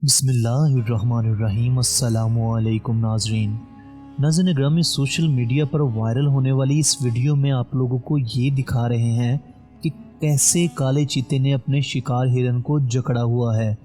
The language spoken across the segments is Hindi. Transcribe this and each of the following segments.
बिस्मिल्लाहिर्रहमानिर्रहीम। अस्सलामुअलैकुम नाज़रीन ग्रामी, सोशल मीडिया पर वायरल होने वाली इस वीडियो में आप लोगों को ये दिखा रहे हैं कि कैसे काले चीते ने अपने शिकार हिरन को जकड़ा हुआ है,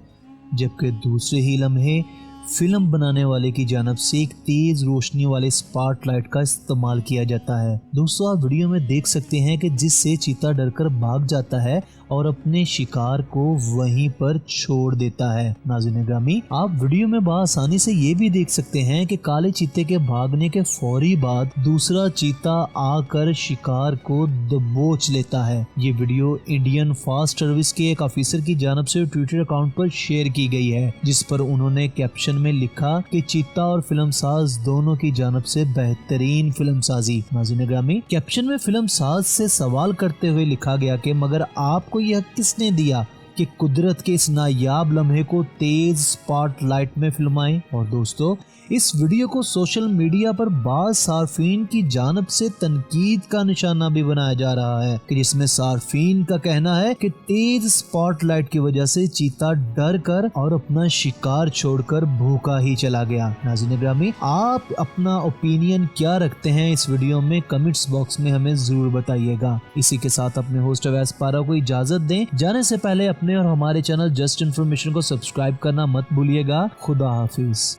जबकि दूसरे ही लम्हे फिल्म बनाने वाले की जानब से एक तेज रोशनी वाले स्पॉटलाइट का इस्तेमाल किया जाता है। दोस्तों, आप वीडियो में देख सकते हैं कि जिससे चीता डरकर भाग जाता है और अपने शिकार को वहीं पर छोड़ देता है। नाज़रीन ग्रामी, आप वीडियो में बआसानी से ये भी देख सकते हैं कि काले चीते के भागने के फौरी बाद दूसरा चीता आकर शिकार को दबोच लेता है। ये वीडियो इंडियन फास्ट सर्विस के एक ऑफिसर की जानब से ट्विटर अकाउंट पर शेयर की गई है, जिस पर उन्होंने कैप्शन में लिखा कि चीता और फिल्मसाज दोनों की जानब से बेहतरीन फिल्मसाजी। नाज़रीन ग्रामी, कैप्शन में फिल्मसाज से सवाल करते हुए लिखा गया कि मगर आपको यह किसने दिया कि कुदरत के इस नायाब लम्हे को तेज स्पॉटलाइट में फिल्माएं। और दोस्तों, इस वीडियो को सोशल मीडिया पर बाज़ सार्फिन की जानब से तनकीद का निशाना भी बनाया जा रहा है, कि जिसमें सार्फिन का कहना है कि तेज स्पॉटलाइट की वजह से चीता डर कर और अपना शिकार छोड़कर भूखा ही चला गया। नाज़रीन ग्रामी, आप अपना ओपिनियन क्या रखते हैं इस वीडियो में कमेंट्स बॉक्स में हमें जरूर बताइएगा। इसी के साथ अपने होस्ट अवैस पारा को इजाजत दें। जाने से पहले अपने और हमारे चैनल जस्ट इन्फॉर्मेशन को सब्सक्राइब करना मत भूलिएगा। खुदा हाफिज।